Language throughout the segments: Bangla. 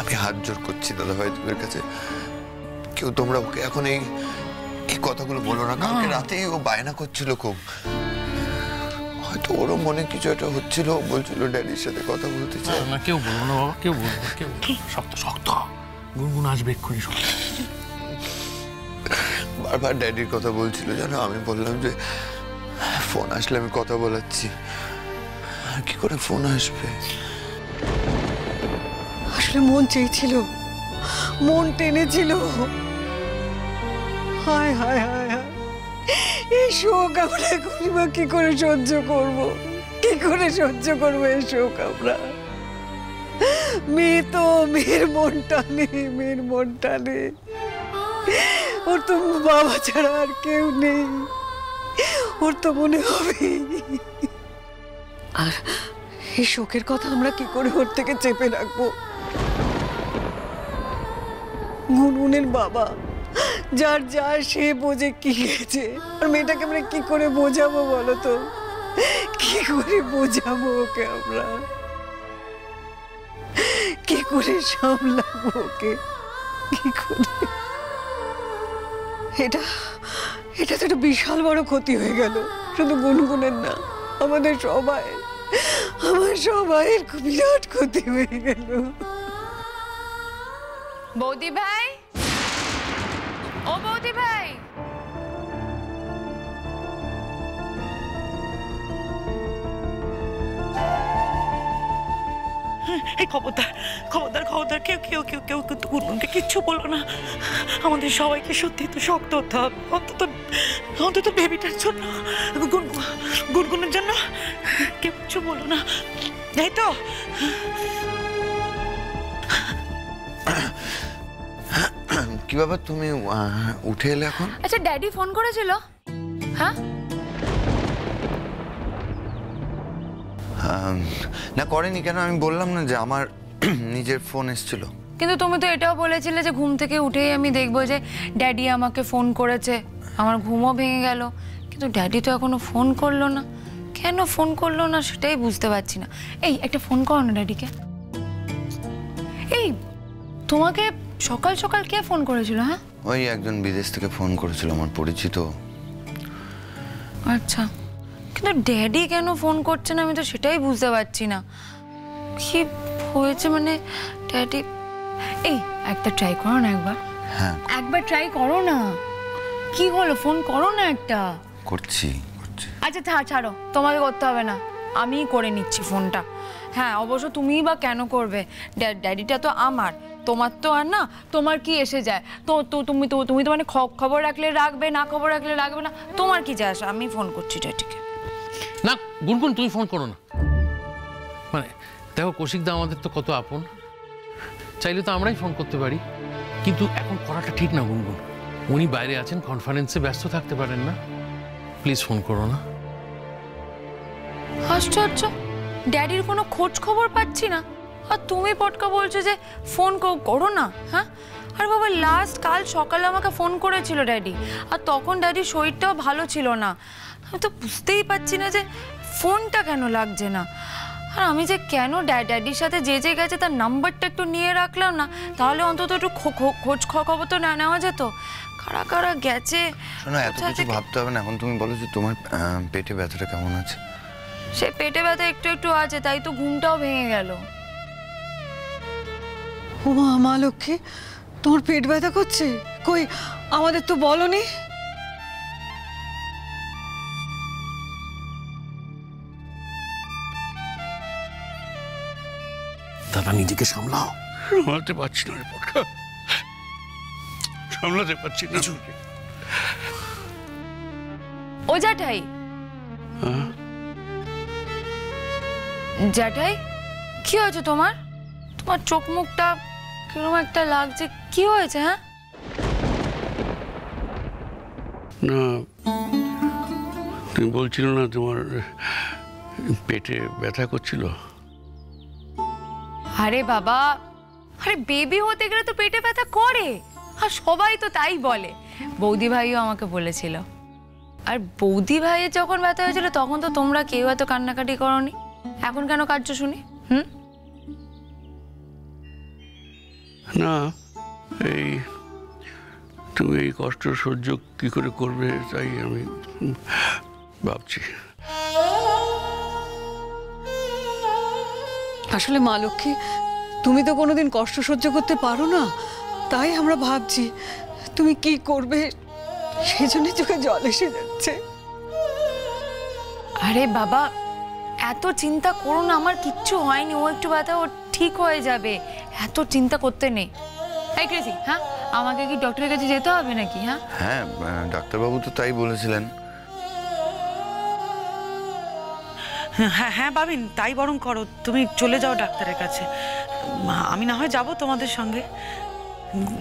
আমি হাত জোর করছি দাদাভাই তোমার কাছে, কেউ তোমরা ওকে এখন এই কথাগুলো বলো না। কালকে রাতেই ও বায়না করছিল খুব, হয়তো ওরও মনে কিছু একটা হচ্ছিল, বলছিল ড্যাডির সাথে কথা বলতে চাই। না কেউ বলবো না বাবা, কেউ বলবো না, কেউ শক্ত শক্ত গুনগুন আসবে এক্ষুনি। বারবার ড্যাডির কথা বলছিল জানো, আমি বললাম যে ফোন আসলে আমি কথা বলাচ্ছি, আর কি করে ফোন আসবে? আসলে মন চেয়েছিল, মন টেনেছিল। হায় হায় হায় হায়, এই শোক আমরা কি করে সহ্য করব, কি করে সহ্য করবো এই শোক আমরা? মেয়ে তো, মেয়ের মনটা নেই, মেয়ের মনটা নেই। ওর তো বাবা ছাড়া আর কেউ নেই, ওর তো মনে হবে। আর এই শোকের কথা আমরা কি করে ওর থেকে চেপে রাখবো? গুনগুনের বাবা যার যা সে বোঝে কি গেছে, আর মেয়েটাকে আমরা কি করে বোঝাবো বলো তো? কি করে বোঝাবো ওকে আমরা? কি করে সামলাবো ওকে? কি করে? এটা তো একটা বিশাল বড় ক্ষতি হয়ে গেল, শুধু গুনগুনের না, আমাদের সবাইয়ের খুব বিরাট ক্ষতি হয়ে গেল। বৌদি ভাই, ও বৌদি ভাই, এই খবরদার খবরদার খবরদার, কেউ কেউ কেউ কেউ কিন্তু গুনগুনকে কিচ্ছু বলো না। আমাদের সবাইকে সত্যি তো শক্ত হতে হবে, অন্তত বেবিটার জন্য, গুনগুনের জন্য কেউ কিচ্ছু বলো না, তাই তো? কি ব্যাপার, তুমি উঠে এলে এখন? আচ্ছা ড্যাডি ফোন করেছিল? হ্যাঁ না করেনি। কেন? আমি বললাম না যে আমার নিজের ফোন এসেছিল। কিন্তু তুমি তো এটাও বলেছিলে যে ঘুম থেকে উঠেই আমি দেখবো যে ড্যাডি আমাকে ফোন করেছে, আমার ঘুমও ভেঙে গেল। কিন্তু ড্যাডি তো এখনো ফোন করলো না, কেন ফোন করলো না সেটাই বুঝতে পারছি না। এই একটা ফোন করো না ড্যাডিকে। এই তোমাকে সকাল সকাল কে ফোন করেছিল? হ্যাঁ ওই একজন বিদেশ থেকে ফোন করেছিল, আমার পরিচিত। আচ্ছা, কিন্তু ড্যাডি কেন ফোন করছে না আমি তো সেটাই বুঝতে পারছি না। কি হয়েছে মানে ড্যাডি? এই একটা ট্রাই করো না একবার। হ্যাঁ একবার ট্রাই করো না। কি হলো, ফোন করো না একটা। করছি। আচ্ছা ছাড়ো, তোমাকে করতে হবে না, আমিই করে নিচ্ছি ফোনটা। হ্যাঁ অবশ্য তুমিই বা কেন করবে, ড্যাডিটা তো আমার, তোমার তো আর না। তোমার কি এসে যায়? তুমি তো মানে খবর রাখলে রাখবে, না খবর রাখলে রাখবে না, তোমার কি যায় আসে? আমি ফোন করছি ড্যাডিকে। না গুনগুন তুমি ফোন করো না। মানে দেখো কৌশিকদা আমাদের তো কত আপন, চাইলে তো আমরাই ফোন করতে পারি, কিন্তু এখন করাটা ঠিক না গুনগুন। উনি বাইরে আছেন, কনফারেন্সে ব্যস্ত থাকতে পারেন না, প্লিজ ফোন করো না। আশ্চর্য, ড্যাডির কোনো খোঁজ খবর পাচ্ছি না, আর তুমি পটকা বলছো যে ফোন করো না। হ্যাঁ আর বাবা লাস্ট কাল সকালে আমাকে ফোন করেছিল ড্যাডি, আর তখন ড্যাডির শরীরটাও ভালো ছিল না। আমি তো বুঝতেই পারছি না যে ফোনটা কেন লাগছে না। আর আমি যে কেন ড্যাডির সাথে যে গেছে তার নাম্বারটা একটু নিয়ে রাখলাম না, তাহলে অন্তত একটু খোঁজ খবর তো নেওয়া যেত, কারা কারা গেছে। শোনো, এত কিছু ভাবতে হবে না এখন। তুমি বলো যে তোমার পেটে ব্যথাটা কেমন আছে? সে পেটে ব্যথা একটু একটু আছে, তাই তো ঘুমটাও ভেঙে গেল। ও মা লক্ষ্মী, তোমার পেট ব্যথা করছে? কই আমাদের তো বলনি। দাদা নিজেকে সামলাও। সামলাতে পারছি না রে পটকা, সামলাতে পারছি না। ও জ্যাঠাই, জ্যাঠাই কি হয়েছে তোমার? তোমার চোখ মুখটা কিরকম একটা লাগছে, কি হয়েছে? হ্যাঁ না তুমি বলছিল না তোমার পেটে ব্যথা করছিল? আরে বাবা, আরে বেবি হতে গেলে তো পেটে ব্যথা করে, আর সবাই তো তাই বলে। বৌদি ভাইও আমাকে বলেছিল। আর বৌদি ভাইয়ের যখন ব্যথা হয়েছিল তখন তো তোমরা কেউ এত কান্নাকাটি করনি, এখন কেন কাঁদছো শুনি? না, এই তুমি এই কষ্ট সহ্য কি করে করবে তাই আমি ভাবছি। আসলে মা লক্ষ্মী, তুমি তো কোনোদিন কষ্ট সহ্য করতে পারো না, তাই আমরা ভাবছি তুমি কি করবে, সেই জন্য চোখে জল এসে যাচ্ছে। আরে বাবা, এত চিন্তা করো না, আমার কিচ্ছু হয়নি, ও একটু ব্যথা, ও ঠিক হয়ে যাবে, এত চিন্তা করতে নেই। এই ক্রেজি, হ্যাঁ আমাকে কি ডক্টরের কাছে যেতে হবে নাকি? হ্যাঁ হ্যাঁ, ডাক্তারবাবু তো তাই বলেছিলেন। হ্যাঁ হ্যাঁ বাবিন, তাই বরং করো, তুমি চলে যাও ডাক্তারের কাছে, আমি না হয় যাব তোমাদের সঙ্গে।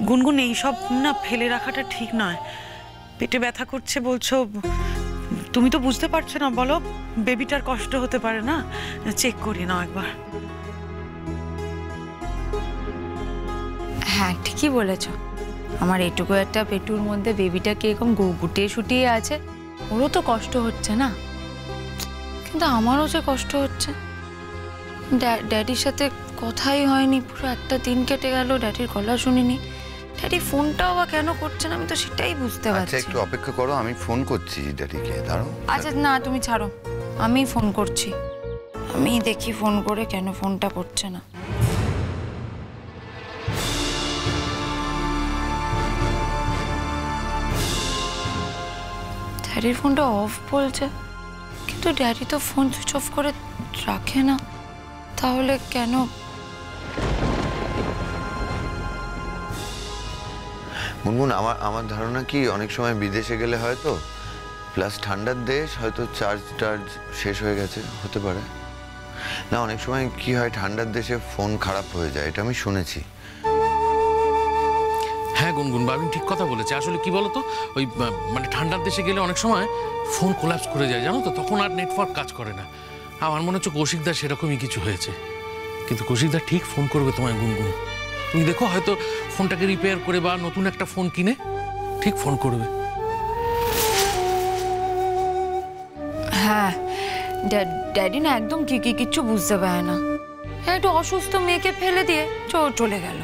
গুনগুন এইসব না ফেলে রাখাটা ঠিক নয়। পেটে ব্যথা করছে বলছো, তুমি তো বুঝতে পারছো না, বলো বেবিটার কষ্ট হতে পারে না, চেক করি নাও একবার। হ্যাঁ ঠিকই বলেছ, আমার এটুকু একটা পেটুর মধ্যে বেবিটা কিরকম গুটিয়ে শুটিয়ে আছে, ওরও তো কষ্ট হচ্ছে না, কিন্তু আমারও যে কষ্ট হচ্ছে। ড্যাডির সাথে কথাই হয়নি, পুরো একটা দিন কেটে গেল, ড্যাডির গলা শুনিনি, ড্যাডি ফোনটাও বা কেন করছেন আমি তো সেটাই বুঝতে আচ্ছা, পারছি। একটু অপেক্ষা করো, আমি ফোন করছি ড্যাডিকে, দাঁড়াও। আচ্ছা না তুমি ছাড়ো, আমি ফোন করছি, আমি দেখি ফোন করে কেন ফোনটা করছে না। ড্যাডির ফোনটা অফ বলছে, কিন্তু ড্যাডি তো ফোন সুইচ অফ করে রাখে না, তাহলে কেন? গুনগুন, আমার ধারণা কি অনেক সময় বিদেশে গেলে হয়তো, প্লাস ঠান্ডার দেশ, হয়তো চার্জ শেষ হয়ে গেছে, হতে পারে না। অনেক সময় কি হয়, ঠান্ডার দেশে ফোন খারাপ হয়ে যায়, এটা আমি শুনেছি। হ্যাঁ গুনগুন, বাবিন ঠিক কথা বলেছে। আসলে কি বলতো, ওই মানে ঠান্ডার দেশে গেলে অনেক সময় ফোন কোল্যাপস করে যায়, জানো তো, তখন আর নেটওয়ার্ক কাজ করে না। আমার মনে হচ্ছে কৌশিকদার সেরকমই কিছু হয়েছে, কিন্তু কৌশিকদার ঠিক ফোন করবে তোমায় গুনগুন, তুমি দেখো হয়তো ফোনটাকে রিপেয়ার করে বা নতুন একটা ফোন কিনে ঠিক ফোন করবে। হ্যাঁ ড্যাডি না একদম কিচ্ছু বুঝতে পারে না, একটু অসুস্থ মেয়েকে ফেলে দিয়ে চলে গেল।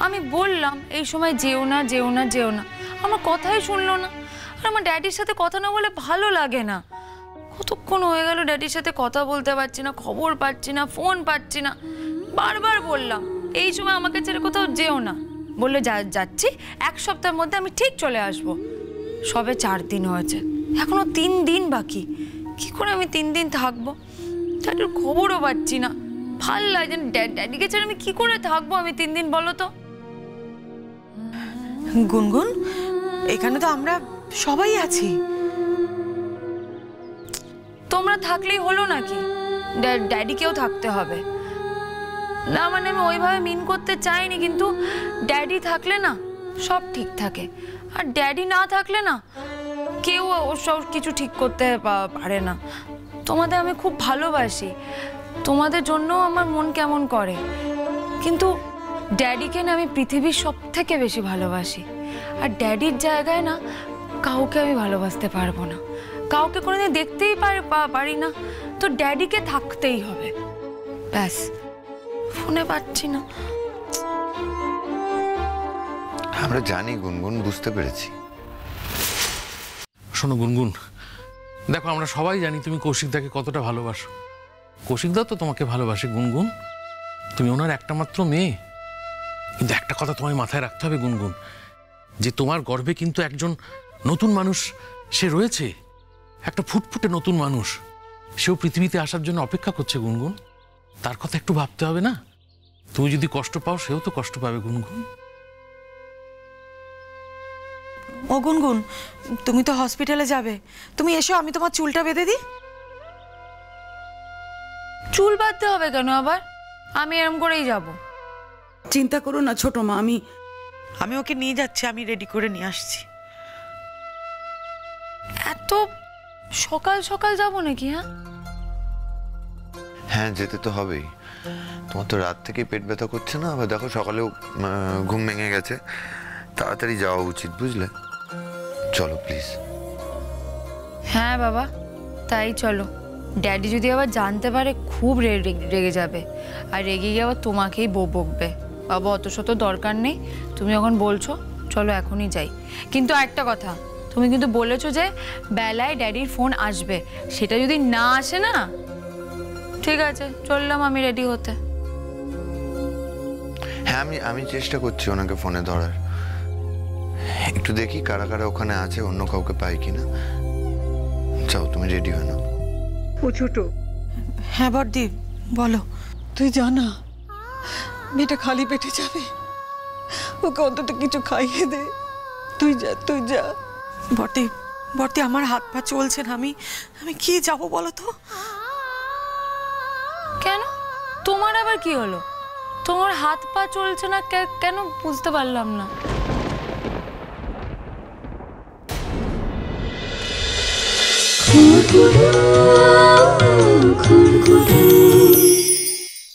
আমি বললাম এই সময় যেও না যেও না যেও না, আমার কথাই শুনলো না। আর আমার ড্যাডির সাথে কথা না বলে ভালো লাগে না, কতক্ষণ হয়ে গেল ড্যাডির সাথে কথা বলতে পারছি না, খবর পাচ্ছি না, ফোন পাচ্ছি না। বারবার বললাম এই সময় আমাকে ছেড়ে কোথাও যেও না, বললো যাচ্ছি, 1 সপ্তাহের মধ্যে আমি ঠিক চলে আসব। সবে 4 দিন হয়েছে, এখনো 3 দিন বাকি, কি করে আমি 3 দিন থাকবো? ড্যাডির খবরও পাচ্ছি না, ভাল লাগে না, ড্যাডিকে ছেড়ে আমি কি করে থাকবো আমি 3 দিন, বলো তো? গুনগুন, এখানে তো আমরা সবাই আছি। তোমরা থাকলেই হলো নাকি? ড্যাডিকেও থাকতে হবে না, মানে আমি ওইভাবে মিন করতে চাইনি, কিন্তু ড্যাডি থাকলে না সব ঠিক থাকে, আর ড্যাডি না থাকলে না কেউ সব কিছু ঠিক করতে পারে না। তোমাদের আমি খুব ভালোবাসি, তোমাদের জন্য আমার মন কেমন করে, কিন্তু ড্যাডিকে না আমি পৃথিবীর সবথেকে বেশি ভালোবাসি, আর ড্যাডির জায়গায় না কাউকে আমি ভালোবাসতে পারবো না, কাউকে কোনোদিন দেখতেই পারি না, তো ড্যাডিকে থাকতেই হবে, ব্যাস। ফোনে পাচ্ছি না। আমরা জানি গুনগুন, বুঝতে পেরেছি। শোনো গুনগুন, দেখো আমরা সবাই জানি তুমি কৌশিকদাকে কতটা ভালোবাসো, কৌশিকদা তো তোমাকে ভালোবাসে গুনগুন, তুমি ওনার একটা মাত্র মেয়ে। কিন্তু একটা কথা তোমায় মাথায় রাখতে হবে গুনগুন, যে তোমার গর্ভে কিন্তু একজন নতুন মানুষ সে রয়েছে, একটা ফুটফুটে নতুন মানুষ, সেও পৃথিবীতে আসার জন্য অপেক্ষা করছে গুনগুন, তার কথা একটু ভাবতে হবে না? তুমি যদি কষ্ট পাও সেও তো কষ্ট পাবে গুনগুন। ও গুনগুন, তুমি তো হসপিটালে যাবে, তুমি এসো, আমি তোমার চুলটা বেঁধে দিই। চুল বাঁধতে হবে কেন আবার? আমি এরম করেই যাব। চিন্তা করো না ছোট মা, আমি ওকে নিয়ে যাচ্ছি, আমি রেডি করে নিয়ে আসছি। এত সকাল সকাল যাব নাকি? হ্যাঁ, যেতে তো হবেই, তোমার তো রাত থেকেই পেট ব্যথা করছে না, আবার দেখো সকালেও ঘুম ভেঙে গেছে, তাড়াতাড়ি যাওয়া উচিত, বুঝলে? চলো প্লিজ। হ্যাঁ বাবা, তাই চলো। ড্যাডি যদি আবার জানতে পারে খুব রেগে যাবে, আর রেগে গিয়ে আবার তোমাকেই বকবে, বাবা অত শত দরকার নেই, তুমি যখন বলছো চলো এখনই যাই। কিন্তু একটা কথা, তুমি কিন্তু বলেছো যে বেলায় ড্যাডির ফোন আসবে, সেটা যদি না আসে না, ঠিক আছে চললাম আমি রেডি হতে। হ্যাঁ, আমি চেষ্টা করছি ওনাকে ফোনে ধরার। একটু দেখি কারা কারা ওখানে আছে, অন্য কাউকে পাই কিনা। যাও, তুমি রেডি হয়ে নাও। ও ছোট, হ্যাঁ বড়দি বলো। তুই জানা মেয়েটা খালি পেটে যাবে, ওকে অন্তত কিছু খাইয়ে দে। তুই যা, তুই যা। বড়দি বড়দি আমার হাত পা চলছে না, আমি কি যাব বলো তো? কেন, তোমার আবার কি হলো? তোমার হাত পা চলছে না কেন বুঝতে পারলাম না। খুন খুন